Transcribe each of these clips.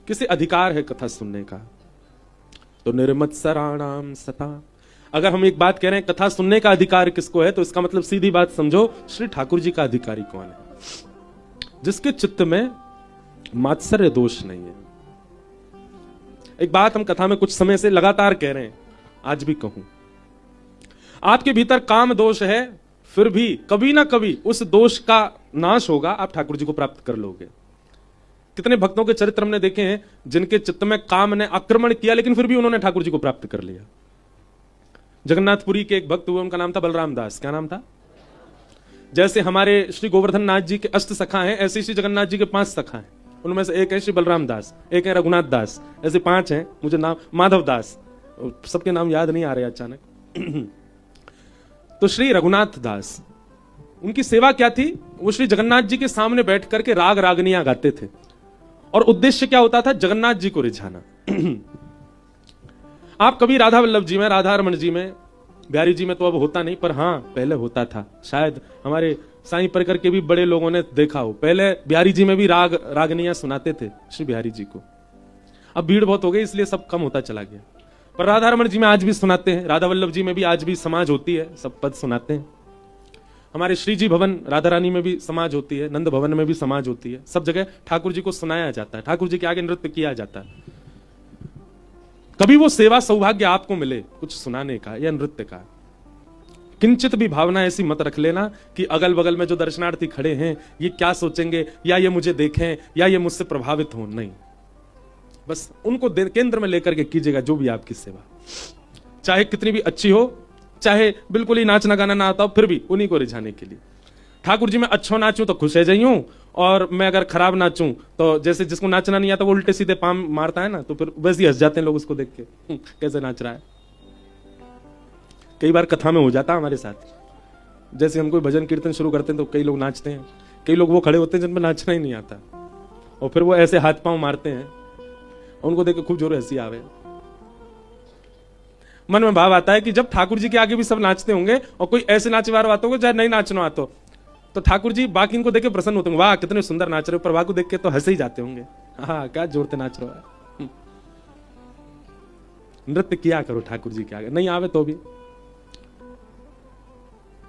किसी अधिकार है कथा सुनने का। तो निर्मत्सराणाम सता, अगर हम एक बात कह रहे हैं कथा सुनने का अधिकार किसको है, तो इसका मतलब सीधी बात समझो, श्री ठाकुर जी का अधिकारी कौन है? जिसके चित्त में मात्सर्य दोष नहीं है। एक बात हम कथा में कुछ समय से लगातार कह रहे हैं, आज भी कहूं, आपके भीतर काम दोष है, फिर भी कभी ना कभी उस दोष का नाश होगा, आप ठाकुर जी को प्राप्त कर लोगे। कितने भक्तों के चरित्र हमने देखे हैं जिनके चित्त में काम ने आक्रमण किया, लेकिन फिर भी उन्होंने ठाकुर जी को प्राप्त कर लिया। जगन्नाथपुरी के एक भक्त हुए, उनका नाम था बलराम दास। क्या नाम था? जैसे हमारे श्री गोवर्धन नाथ जी के अष्ट सखा हैं, ऐसे श्री जगन्नाथ जी के 5 सखा हैं। उनमें से एक है श्री बलराम दास, एक है रघुनाथ दास, ऐसे 5 हैं। मुझे नाम माधव दास, सबके नाम याद नहीं आ रहे अचानक। तो श्री रघुनाथ दास, उनकी सेवा क्या थी? वो श्री जगन्नाथ जी के सामने बैठ करके राग रागनियां गाते थे, और उद्देश्य क्या होता था? जगन्नाथ जी को रिझाना। आप कभी राधा वल्लभ जी में, राधा रमन जी में, बिहारी जी में तो अब होता नहीं, पर हां पहले होता था। शायद हमारे साईं परकर के भी बड़े लोगों ने देखा हो, पहले बिहारी जी में भी राग रागनियां सुनाते थे श्री बिहारी जी को। अब भीड़ बहुत हो गई इसलिए सब कम होता चला गया, पर राधा रमन जी में आज भी सुनाते हैं, राधा वल्लभ जी में भी आज भी समाज होती है, सब पद सुनाते हैं। हमारे श्री जी भवन राधा रानी में भी समाज होती है, नंद भवन में भी समाज होती है, सब जगह ठाकुर जी को सुनाया जाता है, ठाकुर जी के आगे नृत्य किया जाता है। कभी वो सेवा सौभाग्य आपको मिले कुछ सुनाने का या नृत्य का, किंचित भी भावना ऐसी मत रख लेना कि अगल बगल में जो दर्शनार्थी खड़े हैं ये क्या सोचेंगे, या ये मुझे देखें, या ये मुझसे प्रभावित हो। नहीं, बस उनको केंद्र में लेकर के कीजिएगा जो भी आपकी सेवा, चाहे कितनी भी अच्छी हो, चाहे बिल्कुल ही नाचना गाना ना आता हो, फिर भी उन्हीं को रिझाने के लिए। ठाकुर जी मैं अच्छो नाचूं तो खुश है जाइयूं, और मैं अगर खराब नाचूं तो जैसे जिसको नाचना नहीं आता वो उल्टे सीधे पाम मारता है ना, तो फिर वैसे ही हंस जाते हैं लोग उसको देख के, कैसे नाच रहा है। कई बार कथा में हो जाता हमारे साथ, जैसे हम कोई भजन कीर्तन शुरू करते हैं तो कई लोग नाचते हैं, कई लोग वो खड़े होते हैं जिनमें नाचना ही नहीं आता, और फिर वो ऐसे हाथ पांव मारते हैं, उनको देख के खूब जोर हंसी आवे। मन में भाव आता है कि जब ठाकुर जी के आगे भी सब नाचते होंगे और कोई ऐसे नाचे वाले आते होंगे चाहे नहीं नाचना आते, तो ठाकुर जी बाकी इनको देख के प्रसन्न होते होंगे, वाह कितने सुंदर नाच रहे हो, प्रभा को देख के तो हंसे ही जाते होंगे, हाँ क्या जोरते नाच रहे हो। नृत्य किया करो ठाकुर जी के आगे, नहीं आवे तो भी।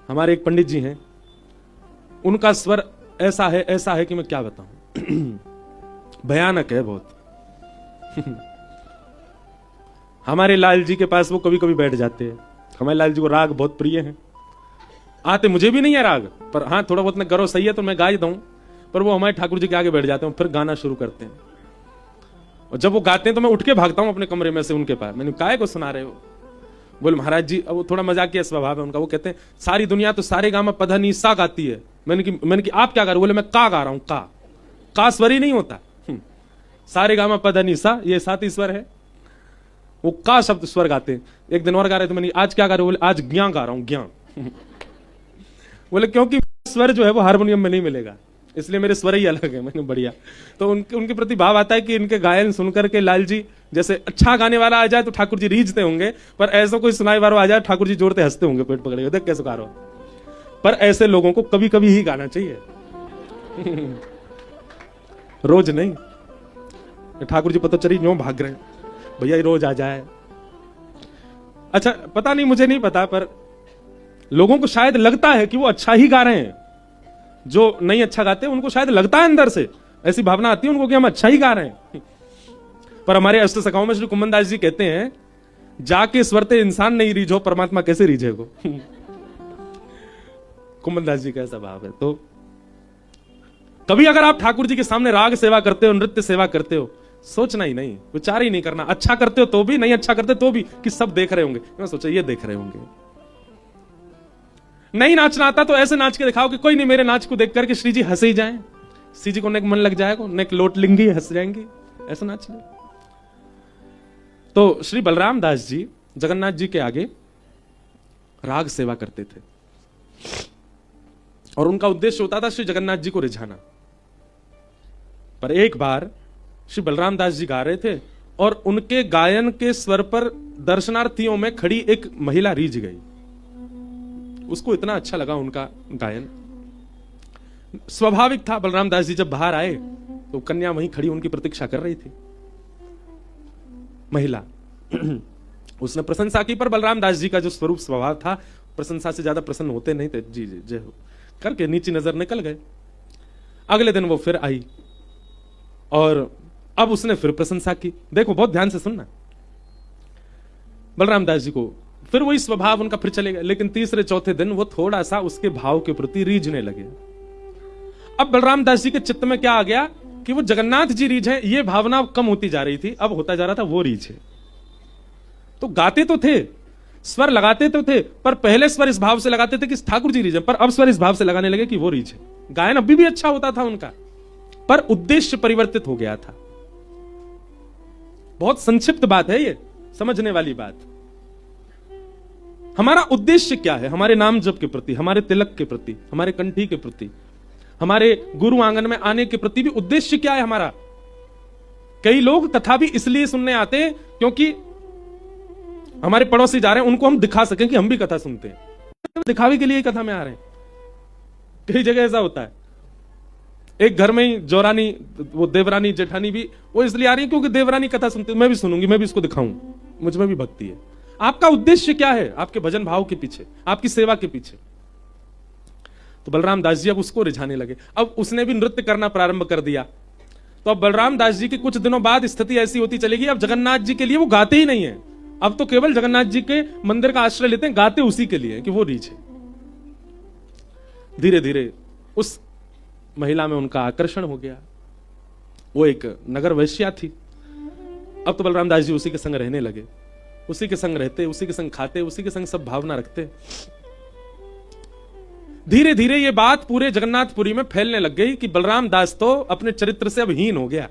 हमारे एक पंडित जी हैं, उनका स्वर ऐसा है कि मैं क्या बताऊं, भयानक है बहुत। हमारे लाल जी के पास वो कभी कभी बैठ जाते हैं। हमारे लाल जी को राग बहुत प्रिय है, आते मुझे भी नहीं है राग, पर हाँ थोड़ा बहुत मैं गौरव सही है तो मैं गा ही दूं, पर वो हमारे ठाकुर जी के आगे बैठ जाते हैं, फिर गाना शुरू करते हैं। और जब वो गाते हैं तो मैं उठ के भागता हूं अपने कमरे में से उनके पास। मैंने काहे को सुना रहे हो? बोले महाराज जी, अब वो थोड़ा मजाकिया स्वभाव है उनका, वो कहते हैं सारी दुनिया तो सारे गामा पधा नी सा गाती है। मैंने कि आप क्या गा रहे हो? बोले मैं का गा रहा हूं, का स्वर ही नहीं होता, सारे गामा पधा नी सा ये 7 ही स्वर है, वो का शब्द स्वर गाते हैं। एक दिन और गा रहे थे, मैंने आज क्या गा रहे हो? बोले आज ज्ञा गा रहा हूं, ज्ञा। बोले क्योंकि स्वर जो है वो हारमोनियम में नहीं मिलेगा, इसलिए मेरे स्वर ही अलग है। मैंने बढ़िया, तो उनके प्रति भाव आता है कि इनके गायन सुनकर के लाल जी, जैसे अच्छा गाने वाला आ जाए तो ठाकुर जी रीझते होंगे, पर ऐसा कोई सुनाई वाला आ जाए ठाकुर जी जोरते हंसते होंगे, पेट पकड़े देख कैसे गा रहा हो। पर ऐसे लोगों को कभी कभी ही गाना चाहिए, रोज नहीं। ठाकुर जी पता चली यूं भाग रहे हैं, भैया रोज आ जाए। अच्छा पता नहीं, मुझे नहीं पता, पर लोगों को शायद लगता है कि वो अच्छा ही गा रहे हैं, जो नहीं अच्छा गाते उनको शायद लगता है अंदर से ऐसी भावना आती है उनको कि हम अच्छा ही गा रहे हैं। पर हमारे अष्ट सखाओं में श्री कुंभन दास जी कहते हैं, जाके स्वरते इंसान नहीं रीझो, परमात्मा कैसे रीझेगो। कुंभन दास जी का ऐसा भाव है। तो कभी अगर आप ठाकुर जी के सामने राग सेवा करते हो, नृत्य सेवा करते हो, सोचना ही नहीं, विचार ही नहीं करना। अच्छा करते हो तो भी, नहीं अच्छा करते तो भी, कि सब देख रहे होंगे। मैं सोचा ये देख रहे होंगे। नहीं नाचना आता तो ऐसे नाच के दिखाओ कि कोई नहीं, मेरे नाच को देख करके श्री जी हंसे ही जाएं, श्री जी को नेक मन लग जाएगा, नेक लोट लिंगी हंस जाएंगे, ऐसा नाच ले। तो श्री बलराम दास जी जगन्नाथ जी के आगे राग सेवा करते थे, और उनका उद्देश्य होता था श्री जगन्नाथ जी को रिझाना। पर एक बार श्री बलराम दास जी गा रहे थे, और उनके गायन के स्वर पर दर्शनार्थियों में खड़ी एक महिला रीझ गई। उसको इतना अच्छा लगा उनका गायन। स्वाभाविक था, बलराम दास जी जब बाहर आए तो कन्या वहीं खड़ी उनकी प्रतीक्षा कर रही थी। महिला उसने प्रशंसा की, पर बलराम दास जी का जो स्वरूप स्वभाव था, प्रशंसा से ज्यादा प्रसन्न होते नहीं थे। जी जी जय हो करके नीची नजर निकल गए। अगले दिन वो फिर आई और अब उसने फिर प्रशंसा की। देखो बहुत ध्यान से सुनना, बलराम दास जी को फिर वही स्वभाव उनका फिर चले गए, लेकिन तीसरे चौथे दिन वो थोड़ा सा उसके भाव के प्रति रीझने लगे। अब बलराम दास जी के चित्त में क्या आ गया कि वो जगन्नाथ जी रीझ है, ये भावना कम होती जा रही थी, अब होता जा रहा था वो रीझ है। तो गाते तो थे, स्वर लगाते तो थे, पर पहले स्वर इस भाव से लगाते थे कि ठाकुर जी रीझ है, पर अब स्वर इस भाव से लगाने लगे कि वो रीझ है। गायन अभी भी अच्छा होता था उनका, पर उद्देश्य परिवर्तित हो गया था। बहुत संक्षिप्त बात है ये, समझने वाली बात। हमारा उद्देश्य क्या है? हमारे नाम जप के प्रति, हमारे तिलक के प्रति, हमारे कंठी के प्रति, हमारे गुरु आंगन में आने के प्रति भी उद्देश्य क्या है हमारा? कई लोग कथा भी इसलिए सुनने आते हैं क्योंकि हमारे पड़ोसी जा रहे हैं, उनको हम दिखा सकें कि हम भी कथा सुनते हैं। दिखावे के लिए कथा में आ रहे हैं। कई जगह ऐसा होता है। एक घर में ही जोरानी, वो देवरानी जेठानी भी वो इसलिए आ रही है क्योंकि देवरानी कथा सुनती है, मैं भी सुनूंगी, मैं भी इसको दिखाऊं, मुझ में भी भक्ति है। आपका उद्देश्य क्या है? आपके भजन भाव के पीछे, आपकी सेवा के पीछे। तो बलराम दास जी अब उसको रिझाने लगे। अब उसने भी नृत्य करना प्रारंभ कर दिया। तो अब बलराम दास जी की कुछ दिनों बाद स्थिति ऐसी होती चलेगी, अब जगन्नाथ जी के लिए वो गाते ही नहीं है, अब तो केवल जगन्नाथ जी के मंदिर का आश्रय लेते हैं, गाते उसी के लिए कि वो रीझ है। धीरे धीरे उस महिला में उनका आकर्षण हो गया। वो एक नगर वैश्या थी। अब तो बलराम दास जी उसी के संग रहने लगे, उसी के संग रहते, उसी के संग खाते, उसी के संग सब भावना रखते। धीरे धीरे ये बात पूरे जगन्नाथपुरी में फैलने लग गई कि बलराम दास तो अपने चरित्र से अब हीन हो गया।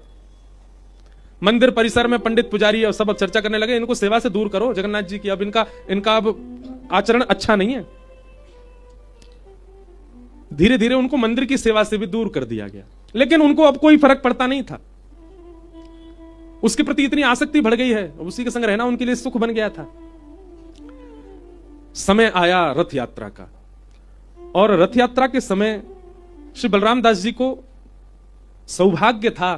मंदिर परिसर में पंडित पुजारी और सब अब चर्चा करने लगे, इनको सेवा से दूर करो जगन्नाथ जी की, अब इनका अब आचरण अच्छा नहीं है। धीरे धीरे उनको मंदिर की सेवा से भी दूर कर दिया गया, लेकिन उनको अब कोई फर्क पड़ता नहीं था। उसके प्रति इतनी आसक्ति बढ़ गई है, उसी के संग रहना उनके लिए सुख बन गया था। समय आया रथ यात्रा का, और रथ यात्रा के समय श्री बलराम दास जी को सौभाग्य था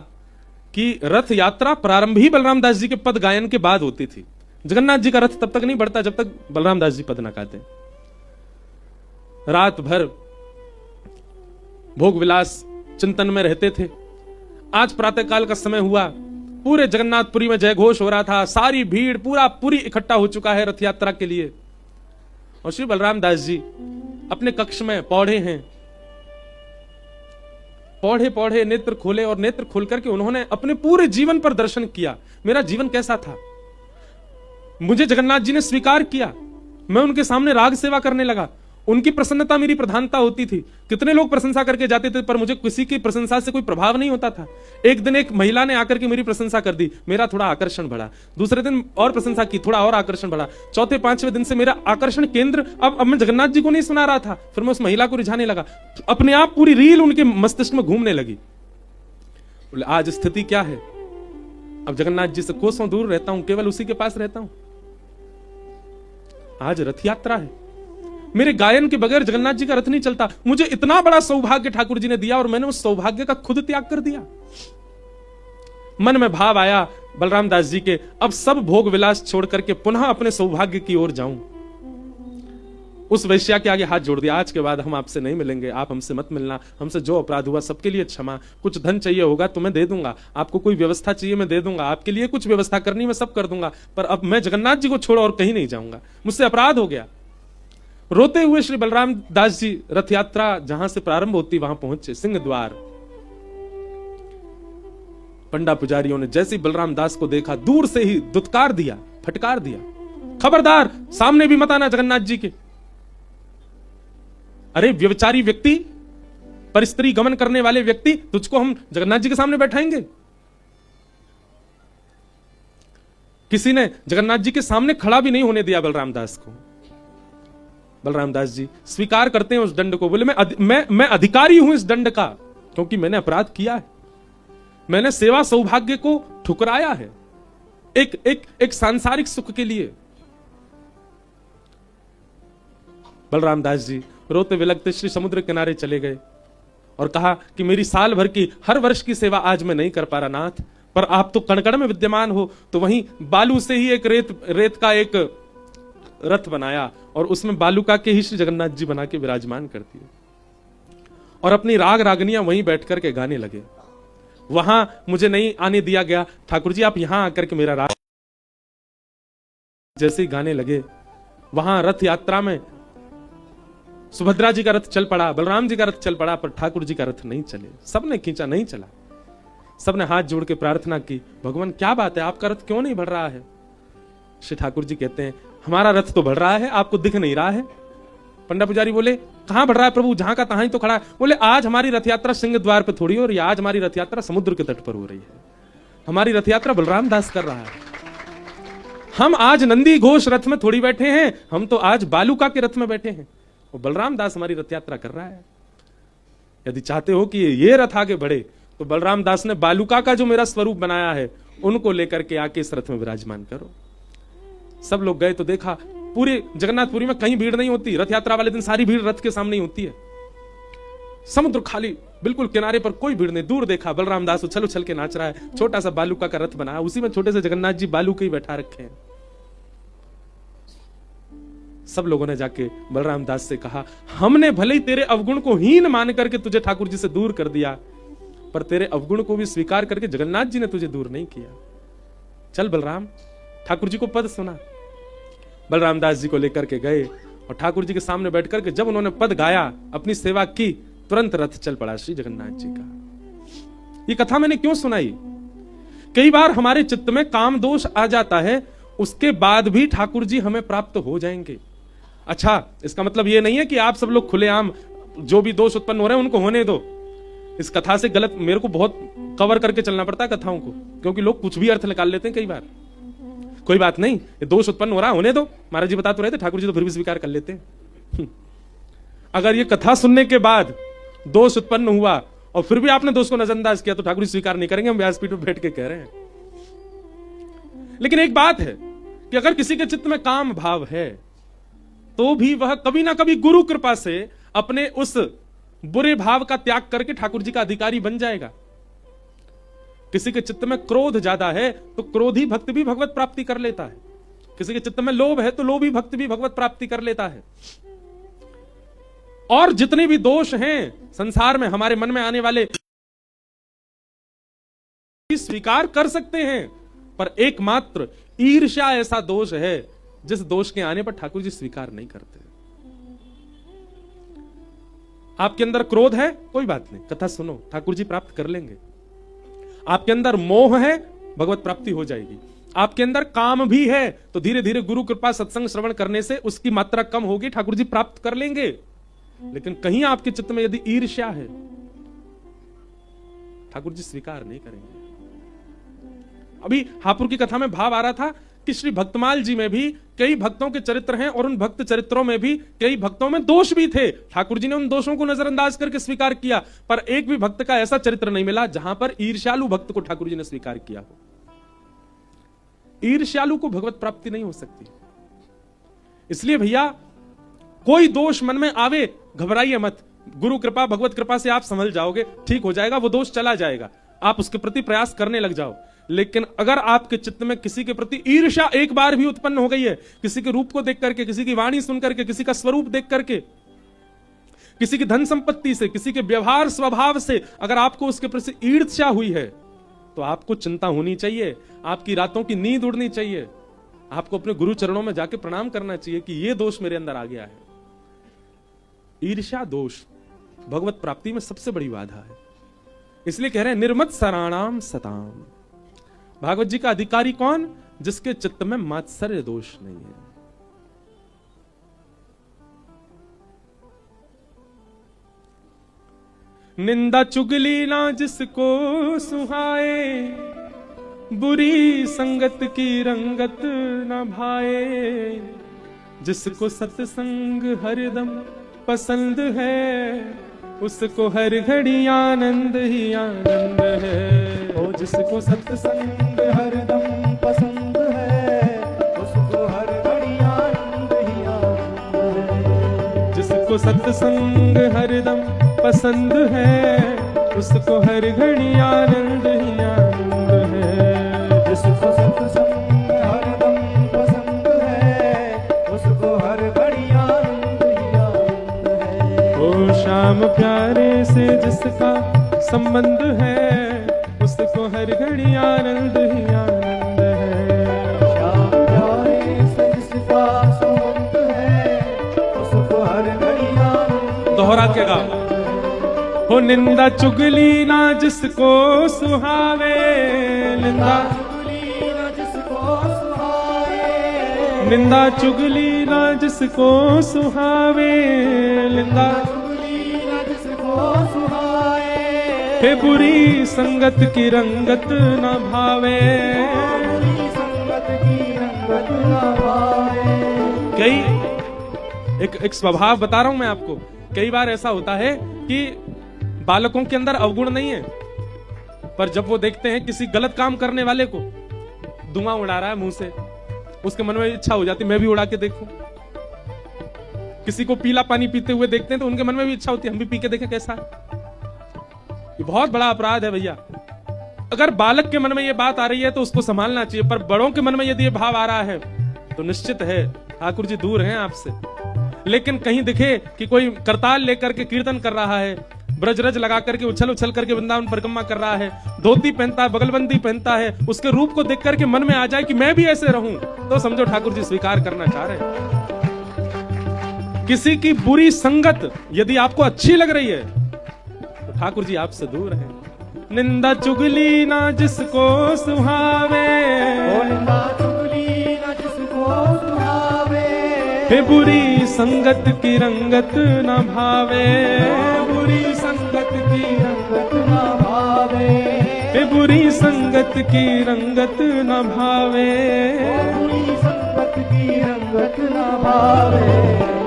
कि रथ यात्रा प्रारंभ ही बलराम दास जी के पद गायन के बाद होती थी। जगन्नाथ जी का रथ तब तक नहीं बढ़ता जब तक बलराम दास जी पद ना गाते। रात भर भोग विलास चिंतन में रहते थे। आज प्रातःकाल का समय हुआ, पूरे जगन्नाथपुरी में जय घोष हो रहा था, सारी भीड़ पूरी इकट्ठा हो चुका है रथ यात्रा के लिए। और श्री बलराम दास जी अपने कक्ष में पौढ़े हैं, पौढ़े नेत्र खोले, और नेत्र खोल करके उन्होंने अपने पूरे जीवन पर दर्शन किया। मेरा जीवन कैसा था, मुझे जगन्नाथ जी ने स्वीकार किया, मैं उनके सामने राग सेवा करने लगा, उनकी प्रसन्नता मेरी प्रधानता होती थी। कितने लोग प्रशंसा करके जाते थे, पर मुझे किसी की प्रशंसा से कोई प्रभाव नहीं होता था। एक दिन एक महिला ने आकर के मेरी प्रशंसा कर दी, मेरा थोड़ा आकर्षण बढ़ा। दूसरे दिन और प्रशंसा की, थोड़ा और आकर्षण बढ़ा। चौथे पांचवें दिन से मेरा आकर्षण केंद्र अब मैं जगन्नाथ जी को नहीं सुना रहा था, फिर मैं उस महिला को रिझाने लगा। अपने आप पूरी रील उनके मस्तिष्क में घूमने लगी। बोले आज स्थिति क्या है, अब जगन्नाथ जी से कोसों दूर रहता हूं, केवल उसी के पास रहता हूं। आज रथ यात्रा है, मेरे गायन के बगैर जगन्नाथ जी का रथ नहीं चलता। मुझे इतना बड़ा सौभाग्य ठाकुर जी ने दिया और मैंने उस सौभाग्य का खुद त्याग कर दिया। मन में भाव आया बलराम दास जी के, अब सब भोग विलास छोड़ करके पुनः अपने सौभाग्य की ओर जाऊं। उस वैश्या के आगे हाथ जोड़ दिया, आज के बाद हम आपसे नहीं मिलेंगे, आप हमसे मत मिलना, हमसे जो अपराध हुआ सबके लिए क्षमा। कुछ धन चाहिए होगा तो मैं दे दूंगा, आपको कोई व्यवस्था चाहिए मैं दे दूंगा, आपके लिए कुछ व्यवस्था करनी मैं सब कर दूंगा, पर अब मैं जगन्नाथ जी को छोड़ और कहीं नहीं जाऊंगा, मुझसे अपराध हो गया। रोते हुए श्री बलराम दास जी रथ यात्रा जहां से प्रारंभ होती वहां पहुंचे, सिंह द्वार। पंडा पुजारियों ने जैसे बलराम दास को देखा दूर से ही दुत्कार दिया, फटकार दिया, खबरदार सामने भी मत आना जगन्नाथ जी के। अरे व्यभिचारी व्यक्ति, परिस्त्री गमन करने वाले व्यक्ति, तुझको हम जगन्नाथ जी के सामने बैठाएंगे? किसी ने जगन्नाथ जी के सामने खड़ा भी नहीं होने दिया बलराम दास को। बलराम दास जी स्वीकार करते हैं उस दंड को। बोले मैं अधिकारी हूं इस दंड का, क्योंकि मैंने अपराध किया है, मैंने सेवा सौभाग्य को ठुकराया है एक सांसारिक सुख के लिए। बलराम दास जी रोते विलखते श्री समुद्र किनारे चले गए और कहा कि मेरी साल भर की हर वर्ष की सेवा आज मैं नहीं कर पा रहा नाथ, पर आप तो कण-कण में विद्यमान हो। तो वहीं बालू से ही एक रेत का एक रथ बनाया और उसमें बालूका के ही श्री जगन्नाथ जी बना के विराजमान कर दिए और अपनी राग रागनियां वहीं बैठ करके गाने लगे। वहां मुझे नहीं आने दिया गया, ठाकुर जी आप यहां आकर के मेरा राग जैसे ही गाने लगे। वहां रथ यात्रा में सुभद्रा जी का रथ चल पड़ा, बलराम जी का रथ चल पड़ा, पर ठाकुर जी का रथ नहीं चले। सबने खींचा, नहीं चला। सबने हाथ जोड़ के प्रार्थना की, भगवान क्या बात है, आपका रथ क्यों नहीं बढ़ रहा है? श्री ठाकुर जी कहते हैं हमारा रथ तो बढ़ रहा है, आपको दिख नहीं रहा है। पंडा पुजारी बोले कहां बढ़ रहा है प्रभु, जहां का तहां ही तो खड़ा है। बोले आज हमारी रथ यात्रा सिंह द्वार पे थोड़ी हो रही है, आज हमारी रथ यात्रा समुद्र के तट पर हो रही है। हमारी रथ यात्रा बलराम दास कर रहा है। हम आज नंदी घोष रथ में थोड़ी बैठे हैं, हम तो आज बालूका के रथ में बैठे हैं और बलराम दास हमारी रथ यात्रा कर रहा है। यदि चाहते हो कि ये रथ आगे बढ़े तो बलराम दास ने बालूका का जो मेरा स्वरूप बनाया है उनको लेकर के आके इस रथ में विराजमान करो। सब लोग गए तो देखा पूरे जगन्नाथपुरी में कहीं भीड़ नहीं होती। रथ यात्रा वाले दिन सारी भीड़ रथ के सामने ही होती है। समुद्र खाली, बिल्कुल किनारे पर कोई भीड़ नहीं। दूर देखा बलराम दास उछल उछल के नाच रहा है, छोटा सा बालूका का रथ बनाया, उसी में छोटे से जगन्नाथ जी बालू के ही बैठा रखे हैं। सब लोगों ने जाके बलराम दास से कहा हमने भले ही तेरे अवगुण को हीन मान करके तुझे ठाकुर जी से दूर कर दिया, पर तेरे अवगुण को भी स्वीकार करके जगन्नाथ जी ने तुझे दूर नहीं किया। चल बलराम, ठाकुर जी को पद सुना। बलराम दास जी को लेकर के गए और ठाकुर जी के सामने बैठ करके जब उन्होंने पद गाया, अपनी सेवा की, तुरंत रथ चल पड़ा श्री जगन्नाथ जी का। ये कथा मैंने क्यों सुनाई? कई बार हमारे चित्त में काम दोष आ जाता है, उसके बाद भी ठाकुर जी हमें प्राप्त हो जाएंगे। अच्छा, इसका मतलब ये नहीं है कि आप सब लोग खुलेआम जो भी दोष उत्पन्न हो रहे हैं उनको होने दो। इस कथा से गलत, मेरे को बहुत कवर करके चलना पड़ता है कथाओं को, क्योंकि लोग कुछ भी अर्थ निकाल लेते हैं कई बार। कोई बात नहीं, ये दोष उत्पन्न हो रहा होने दो, महाराज जी बता तो रहे थे, ठाकुर जी तो फिर भी स्वीकार कर लेते हैं। अगर ये कथा सुनने के बाद दोष उत्पन्न हुआ और फिर भी आपने दोष को नजरअंदाज किया तो ठाकुर जी स्वीकार नहीं करेंगे, हम व्यासपीठ पर बैठ के कह रहे हैं। लेकिन एक बात है कि अगर किसी के चित्त में काम भाव है तो भी वह कभी ना कभी गुरु कृपा से अपने उस बुरे भाव का त्याग करके ठाकुर जी का अधिकारी बन जाएगा। किसी के चित्त में क्रोध ज्यादा है तो क्रोधी भक्त भी भगवत प्राप्ति कर लेता है। किसी के चित्त में लोभ है तो लोभी भक्त भी भगवत प्राप्ति कर लेता है। और जितने भी दोष हैं संसार में हमारे मन में आने वाले स्वीकार कर सकते हैं, पर एकमात्र ईर्ष्या ऐसा दोष है जिस दोष के आने पर ठाकुर जी स्वीकार नहीं करते। आपके अंदर क्रोध है, कोई बात नहीं, कथा सुनो, ठाकुर जी प्राप्त कर लेंगे। आपके अंदर मोह है, भगवत प्राप्ति हो जाएगी। आपके अंदर काम भी है तो धीरे धीरे गुरु कृपा सत्संग श्रवण करने से उसकी मात्रा कम होगी, ठाकुर जी प्राप्त कर लेंगे। लेकिन कहीं आपके चित्त में यदि ईर्ष्या है, ठाकुर जी स्वीकार नहीं करेंगे। अभी हापुड़ की कथा में भाव आ रहा था कि श्री भक्तमाल जी में भी कई भक्तों के चरित्र हैं और उन भक्त चरित्रों में भी कई भक्तों में दोष भी थे। ठाकुर जी ने उन दोषों को नजरअंदाज करके स्वीकार किया, पर एक भी भक्त का ऐसा चरित्र नहीं मिला जहां पर ईर्ष्यालु भक्त को ठाकुर जी ने स्वीकार किया हो। ईर्ष्यालु को भगवत प्राप्ति नहीं हो सकती। इसलिए भैया कोई दोष मन में आवे, घबराइए मत। गुरु कृपा भगवत कृपा से आप संभल जाओगे, ठीक हो जाएगा, वो दोष चला जाएगा। आप उसके प्रति प्रयास करने लग जाओ। लेकिन अगर आपके चित्त में किसी के प्रति ईर्ष्या एक बार भी उत्पन्न हो गई है, किसी के रूप को देख करके, किसी की वाणी सुन करके, किसी का स्वरूप देख करके, किसी की धन संपत्ति से, किसी के व्यवहार स्वभाव से अगर आपको उसके प्रति ईर्ष्या हुई है तो आपको चिंता होनी चाहिए, आपकी रातों की नींद उड़नी चाहिए। आपको अपने गुरु चरणों में जाके प्रणाम करना चाहिए कि यह दोष मेरे अंदर आ गया है। ईर्ष्या दोष भगवत प्राप्ति में सबसे बड़ी बाधा है। इसलिए कह रहे हैं निर्मत सराणाम सताम। भागवत जी का अधिकारी कौन? जिसके चित्त में मात्सर्य दोष नहीं है। निंदा चुगली ना जिसको सुहाए, बुरी संगत की रंगत न भाए। जिसको सत्संग हरदम पसंद है, उसको हर घड़ी आनंद ही आनंद है। ओ जिसको सत्संग हरदम पसंद है, उसको हर घड़ी आनंद ही आनंद है। जिसको सत्संग हरदम पसंद है, उसको हर घड़ी आनंद ही आनंद है। जिसको सत्संग हरदम पसंद है, उसको हर घड़ी आनंद ही आनंद है। ओ श्याम प्यारे से जिसका संबंध है, उसको हर घड़ी आनंद ही आनंद है। श्याम प्यारे से जिसका संबंध है, उसको हर घड़ी आनंद। दोहरा के गाओ। हो निंदा चुगली ना जिसको सुहावे, निंदा चुगली न जिसको सुहावे, निंदा चुगली ना जिसको सुहावे, निंदा चुगली न जिसको सुहावे, हे बुरी संगत की रंगत न भावे। बुरी संगत की रंगत न भावे। कई एक स्वभाव बता रहा हूं मैं आपको। कई बार ऐसा होता है कि बालकों के अंदर अवगुण नहीं है, पर जब वो देखते हैं किसी गलत काम करने वाले को धुआं उड़ा रहा है मुंह से, उसके मन में इच्छा हो जाती मैं भी उड़ा के देखूं। किसी को पीला पानी पीते हुए देखते हैं तो उनके मन में भी इच्छा होती है हम भी पी के देखें कैसा है। ये बहुत बड़ा अपराध है भैया। अगर बालक के मन में ये बात आ रही है तो उसको संभालना चाहिए, पर बड़ों के मन में यदि ये भाव आ रहा है तो निश्चित है ठाकुर जी दूर हैं आपसे। लेकिन कहीं दिखे कि कोई करताल लेकर के कीर्तन कर रहा है, ब्रजरज लगा करके उछल उछल करके वृंदावन परिक्रमा कर रहा है, धोती पहनता है, बगलबंदी पहनता है, उसके रूप को देख करके मन में आ जाए कि मैं भी ऐसे रहूं, तो समझो ठाकुर जी स्वीकार करना चाह रहे हैं। किसी की बुरी संगत यदि आपको अच्छी लग रही है तो ठाकुर जी आपसे दूर हैं। निंदा चुगली ना जिसको सुहावे, निंदा चुगली न जिसको सुहावे, हे बुरी संगत की रंगत न भावे, बुरी संगत की रंगत न भावे, हे बुरी संगत की रंगत न भावे। बुरी संगत की रंगत न भावे।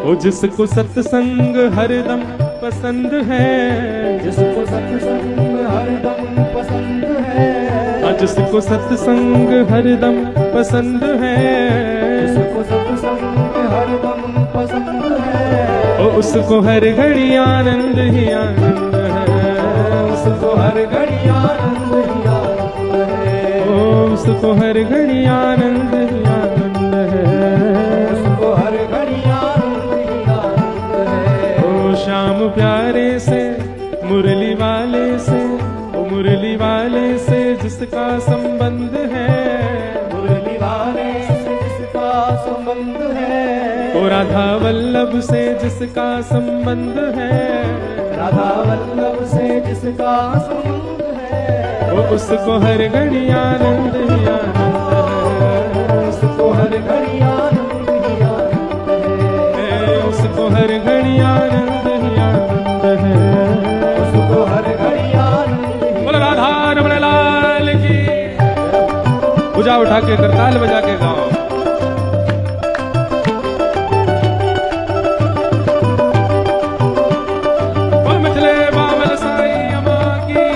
ओ जिसको सत्संग हरदम पसंद है, जिसको सत्संग हरदम पसंद है, जिसको सत्संग हरदम पसंद है, जिसको सत्संग हरदम पसंद है, ओ उसको हर घड़ी आनंद ही आनंद है, उसको हर घड़ी आनंद ही आनंद है, ओ उसको हर घड़ी आनंद ही आनंद है, उसको हर घड़ी आनंद ही आनंद है। ओ श्याम प्यारे से मुरली वाले से, ओ मुरली वाले से जिसका संबंध है, मुरली वाले से जिसका संबंध है, ओ राधा वल्लभ से जिसका संबंध है, राधा वल्लभ से जिसका संबंध है, ओ उसको हर घड़ी आनंद ही आनंद है, उसको हर घड़ी आनंद ही आनंद है, उसको हर घड़ी आनंद ही आनंद है, उसको हर घड़ी आनंद ही। बोलो राधा रमण लाल की। पूजा उठा के करताल बजा के गाओ। बोल मिथिले बाबल साईं अम्मा की।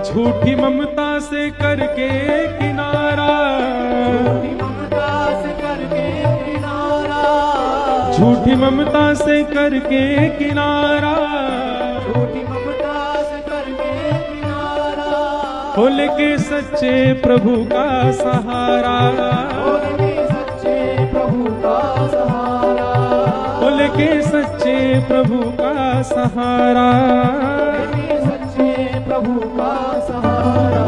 झूठी ममता से करके किनारा, ममता से करके किनारा, झूठी ममता से करके किनारा, झूठी ममता से करके किनारा, खोल के सच्चे प्रभु का सहारा, खोल के सच्चे प्रभु का सहारा, खोल के सच्चे प्रभु का सहारा। सच्चे प्रभु का सहारा।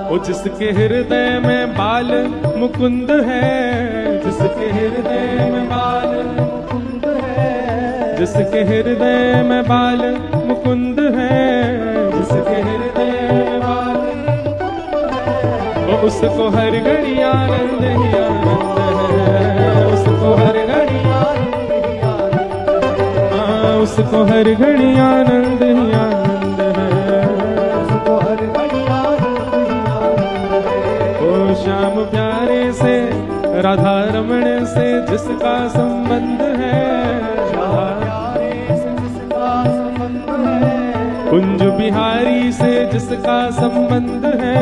ओ जिसके हृदय में बाल मुकुंद है, जिसके हृदय में बाल मुकुंद है, जिसके हृदय में बाल मुकुंद है, जिसके हृदय में बाल ओ उसको हर घड़ी आनंद ही आनंद है, उसको हर घड़ी आनंद ही आनंद है, उसको हर घड़ी आनंद ही आनंद है, उसको हर घड़ी आनंद ही आनंद है। ओ श्याम प्यारे से राधा रमण से जिसका संबंध है, प्यारे से जिसका संबंध है, कुंज बिहारी से जिसका संबंध है,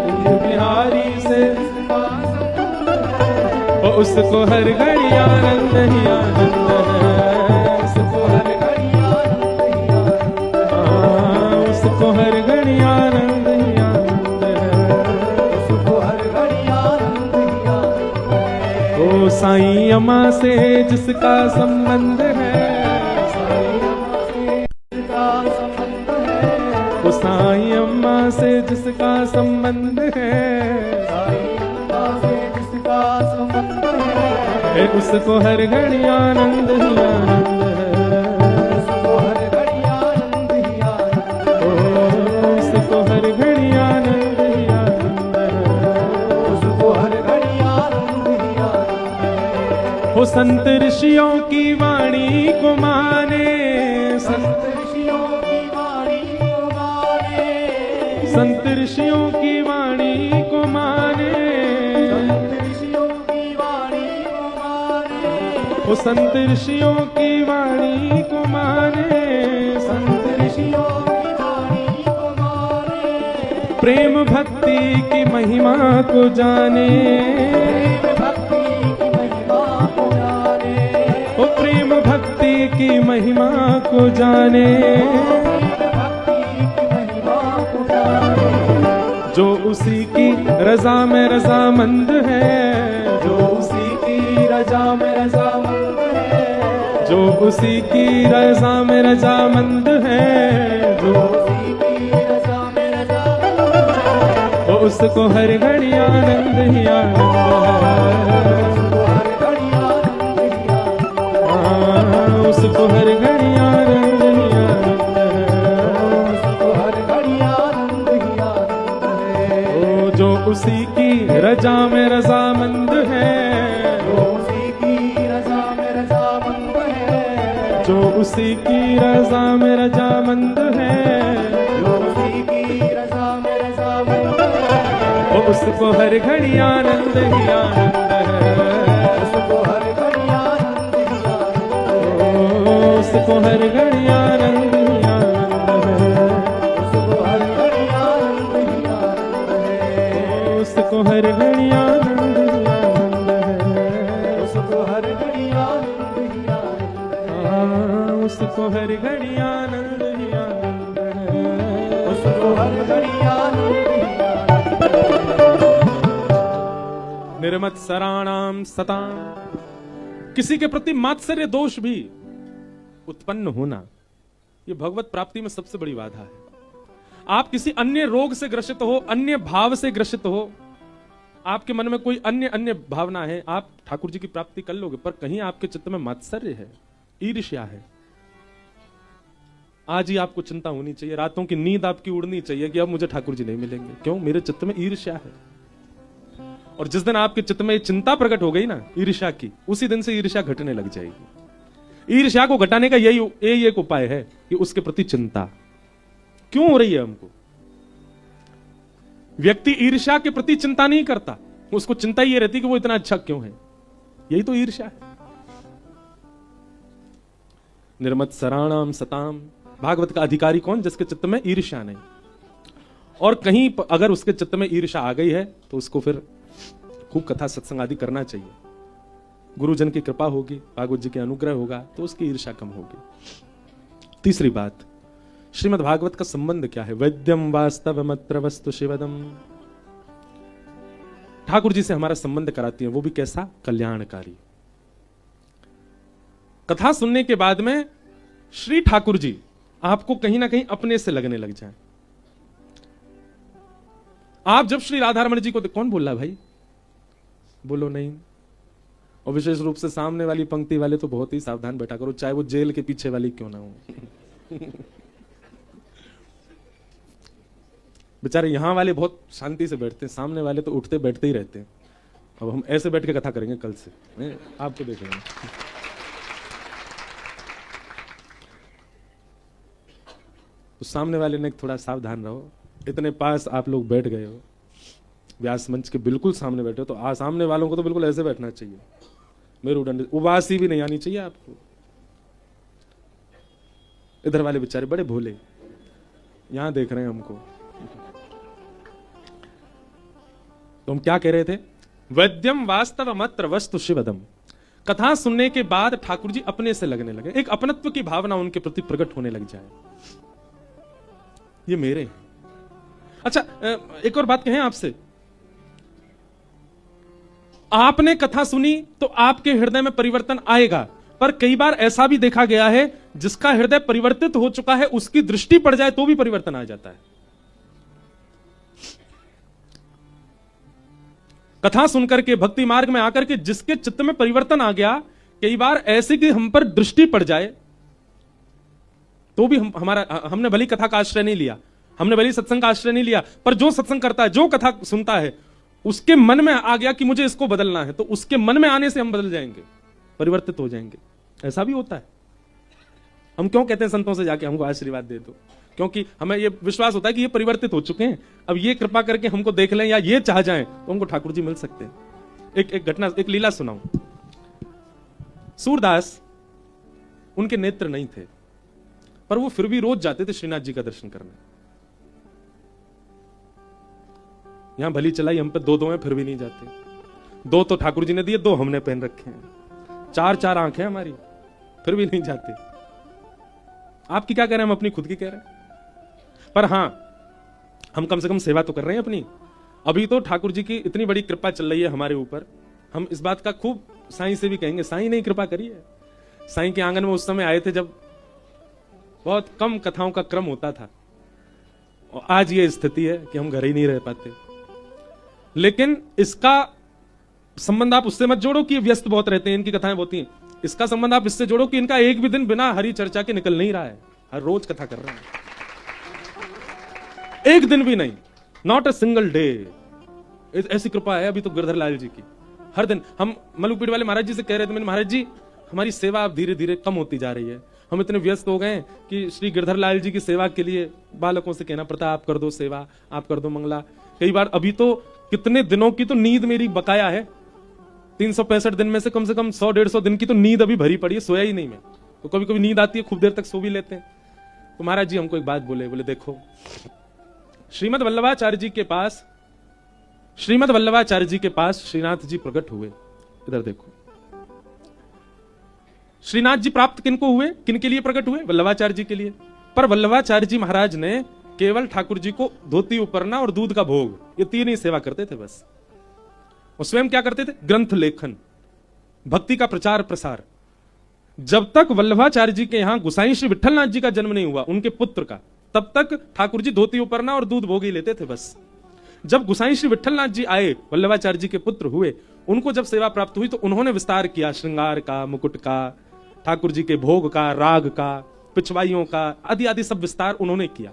कुंज बिहारी से जिसका संबंध है, वो उसको हर घड़ी आनंद ही आनंद है, उसको हर घड़ी आनंद ही आनंद है, उसको हर घड़ी आनंद ही आनंद है, उसको हर घड़ी आनंद ही आनंद है। ओ साईं अम्मा से जिसका संबंध है, वो साईं अम्मा से जिसका संबंध है, साईं अम्मा से जिसका संबंध है, उसको हर घड़ी आनंद ही आनंद है, उसको हर घड़ी आनंद ही आनंद है, उसको हर घड़ी आनंद ही आनंद है, उसको हर घड़ी आनंद ही आनंद है। हो संत ऋषियों की वाणी को माने, संत ऋषियों की वाणी को माने, संत ऋषियों की वाणी को माने, संत ऋषियों की वाणी को माने, वो संत ऋषियों की वाणी को माने, संत ऋषियों की वाणी को माने, प्रेम भक्ति की महिमा को जाने, प्रेम भक्ति की महिमा को जाने, वो प्रेम भक्ति की महिमा को जाने, जो उसी की रजा में रजामंद है, जो उसी की रजा में रजामंद है, जो उसी की रजा में रजामंद है, जो उसी की रजा में रजामंद है, वो उसको हर घड़ी आनंद ही आनंद है, उसको हर घड़ी आनंद ही आनंद है, उसको हर घड़ी आनंद ही आनंद है, उसको हर घड़ी आनंद ही आनंद है। जो उसी की रजा में रजामंद है, जो उसी की रजा में रजामंद है, जो उसी की रजा में रजामंद है, जो उसी की रजा में रजामंद है, वो उसको हर घड़ी आनंद ही आनंद है, उसको हर घड़ी आनंद ही आनंद है, उसको हर घड़ी आनंद ही आनंद है, उसको हर घड़ी आनंद ही आनंद है, उसको हर घड़ी आनंद ही आनंद है, उसको हर घड़ी आनंद ही आनंद है, उसको हर घड़ी आनंद ही आनंद है, उसको हर घड़ी आनंद ही आनंद है। निर्मत्सराणाम सताम, किसी के प्रति मात्सर्य दोष भी उत्पन्न होना, ये भगवत प्राप्ति में सबसे बड़ी बाधा है। आप किसी अन्य रोग से ग्रसित हो, अन्य भाव से ग्रसित हो, आपके मन में कोई अन्य भावना है, आप ठाकुर जी की प्राप्ति कर लोगे, पर कहीं आपके चित्त में मात्सर्य है, ईर्ष्या है, आज ही आपको चिंता होनी चाहिए, रातों की नींद आपकी उड़नी चाहिए कि अब मुझे ठाकुर जी नहीं मिलेंगे। क्यों? मेरे चित्त में ईर्ष्या है। और जिस दिन आपके चित्त में चिंता प्रकट हो गई ना ईर्ष्या की, उसी दिन से ईर्ष्या घटने लग जाएगी। ईर्ष्या को घटाने का यही एक उपाय है कि उसके प्रति चिंता क्यों हो रही है हमको। व्यक्ति ईर्ष्या के प्रति चिंता नहीं करता, उसको चिंता ये रहती कि वो इतना अच्छा क्यों है। यही तो ईर्ष्या है। निर्मत्सराणाम सताम, भागवत का अधिकारी कौन? जिसके चित्त में ईर्ष्या नहीं। और कहीं अगर उसके चित्त में ईर्ष्या आ गई है तो उसको फिर खूब कथा सत्संग आदि करना चाहिए। गुरुजन की कृपा होगी, भागवत जी के अनुग्रह होगा तो उसकी ईर्ष्या कम होगी। तीसरी बात, श्रीमद् भागवत का संबंध क्या है? वैद्यम वास्तवमत्र वस्तु शिवदम। ठाकुर जी से हमारा संबंध कराती है, वो भी कैसा? कल्याणकारी। कथा सुनने के बाद में श्री ठाकुर जी आपको कहीं ना कहीं अपने से लगने लग जाए। आप जब श्री राधारमण जी को कौन बोल रहा है भाई? बोलो नहीं। और विशेष रूप से सामने वाली पंक्ति वाले तो बहुत ही सावधान बैठा करो, चाहे वो जेल के पीछे वाली क्यों ना हो। बेचारे यहां वाले बहुत शांति से बैठते हैं, सामने वाले तो उठते बैठते ही रहते हैं। अब हम ऐसे बैठ के कथा करेंगे कल से, आपको देखेंगे। तो सामने वाले ने थोड़ा सावधान रहो। इतने पास आप लोग बैठ गए हो, व्यास मंच के बिल्कुल सामने बैठे हो, तो सामने वालों को तो बिल्कुल ऐसे बैठना चाहिए, मेरुदंड, उबासी भी नहीं आनी चाहिए आपको। इधर वाले बेचारे बड़े भोले, यहां देख रहे हैं हमको। तो हम क्या कह रहे थे? वैद्यम वास्तव मत्र वस्तु शिवदम। कथा सुनने के बाद ठाकुर जी अपने से लगने लगे, एक अपनत्व की भावना उनके प्रति प्रकट होने लग जाए। ये मेरे हैं। अच्छा, एक और बात कहें आपसे, आपने कथा सुनी तो आपके हृदय में परिवर्तन आएगा, पर कई बार ऐसा भी देखा गया है जिसका हृदय परिवर्तित हो चुका है, उसकी दृष्टि पड़ जाए तो भी परिवर्तन आ जाता है। कथा सुनकर के, भक्ति मार्ग में आकर के जिसके चित्त में परिवर्तन आ गया, कई बार ऐसे कि हम पर दृष्टि पड़ जाए तो भी हमने भली कथा का आश्रय नहीं लिया, हमने भली सत्संग का आश्रय नहीं लिया, पर जो सत्संग करता है, जो कथा सुनता है, उसके मन में आ गया कि मुझे इसको बदलना है, तो उसके मन में आने से हम बदल जाएंगे, परिवर्तित हो जाएंगे। ऐसा भी होता है। हम क्यों कहते हैं संतों से जाके हमको आशीर्वाद दे दो? क्योंकि हमें ये विश्वास होता है कि ये परिवर्तित हो चुके हैं, अब ये कृपा करके हमको देख लें या ये चाह जाएं तो हमको ठाकुर जी मिल सकते हैं। एक घटना, एक लीला सुनाऊं। सूरदास, उनके नेत्र नहीं थे, पर वो फिर भी रोज जाते थे श्रीनाथ जी का दर्शन करने। यहां भली चलाई हम पे दो हैं, फिर भी नहीं जाते। 2 तो ठाकुर जी ने दिए, 2 हमने पहन रखे हैं, 4 आंखें हमारी, फिर भी नहीं जाते। आपकी क्या कह रहे हैं? हम अपनी खुद की कह रहे हैं। पर हां, हम कम से कम सेवा तो कर रहे हैं अपनी। अभी तो ठाकुर जी की इतनी बड़ी कृपा चल रही है हमारे ऊपर, हम इस बात का खूब साईं से भी कहेंगे, साईं ने कृपा करी है। साईं के आंगन में उस समय आए थे जब बहुत कम कथाओं का क्रम होता था, और आज ये स्थिति है कि हम घर ही नहीं रह पाते। लेकिन इसका संबंध आप उससे मत जोड़ो कि व्यस्त बहुत रहते हैं, इनकी कथाएं होती हैं। इसका संबंध आप इससे जोड़ो कि इनका एक भी दिन बिना हरि चर्चा के निकल नहीं रहा है, हर रोज कथा कर रहे हैं, एक दिन भी नहीं, नॉट अ सिंगल डे। ऐसी कृपा है अभी तो गिरधर लाल जी की। हर दिन हम मलुकपीठ वाले महाराज जी से कह रहे थे, मैंने महाराज जी हमारी सेवा अब धीरे धीरे कम होती जा रही है, हम इतने व्यस्त हो गए कि श्री गिरधर लाल जी की सेवा के लिए बालकों से कहना पड़ता है, आप कर दो सेवा, आप कर दो मंगला। कई बार अभी तो कितने दिनों की तो नींद मेरी बकाया है, 365 दिन में से कम 100-150 दिन की तो नींद अभी भरी पड़ी है, सोया ही नहीं मैं। तो कभी कभी नींद आती है, खूब देर तक सो भी लेते हैं। तो महाराज जी हमको एक बात बोले देखो, श्रीमद् वल्लभाचार्य जी के पास श्रीनाथ जी प्रकट हुए। इधर देखो, श्रीनाथ जी प्राप्त किनको हुए, किनके लिए प्रकट हुए? वल्लभाचार्य जी के लिए। पर वल्लभाचार्य जी महाराज ने केवल ठाकुर जी को धोती उपरना और दूध का भोग, ये 3 ही सेवा करते थे बस। और स्वयं क्या करते थे? ग्रंथ लेखन, भक्ति का प्रचार प्रसार। जब तक वल्लभाचार्य जी के यहां गोसाई श्री विठलनाथ जी का जन्म नहीं हुआ, उनके पुत्र का, तब तक ठाकुर जी धोती उपरना और दूध भोग ही लेते थे बस। जब गोसाई श्री विठलनाथ जी आए, वल्लभाचार्य जी के पुत्र हुए, उनको जब सेवा प्राप्त हुई तो उन्होंने विस्तार किया श्रृंगार का, मुकुट का, ठाकुर जी के भोग का, राग का, पिछवाइयों का, आदि आदि सब विस्तार उन्होंने किया।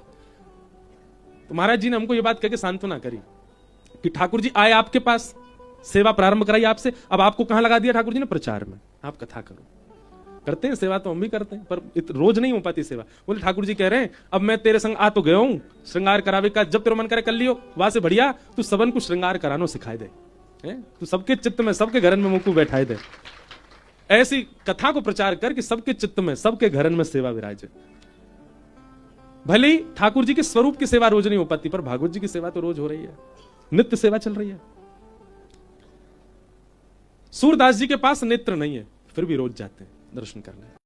तो महाराज जी ने हमको ये बात कहकर सांत्वना करी कि ठाकुर जी आए आपके पास, सेवा प्रारंभ कराई आपसे, अब आपको कहां लगा दिया ठाकुर जी ने? प्रचार में। आप कथा करो। करते हैं सेवा, तो हम भी करते हैं, पर रोज नहीं हो पाती सेवा। बोले ठाकुर जी कह रहे हैं, अब मैं तेरे संग आ तो गया हूं, श्रृंगार करावे का जब तेरा मन करे कर लियो, वहां से बढ़िया तू सबन को श्रृंगार करानो सिखाए दे, तू सबके चित्त में, सबके घरन में मुंह को बैठाए दे। ऐसी कथा को प्रचार कर कि सबके चित्त में, सबके घरन में सेवा विराजे। भले ही ठाकुर जी के स्वरूप की सेवा रोज नहीं हो पाती, पर भागवत जी की सेवा तो रोज हो रही है, नित्य सेवा चल रही है। सूरदास जी के पास नेत्र नहीं है, फिर भी रोज जाते हैं दर्शन करने।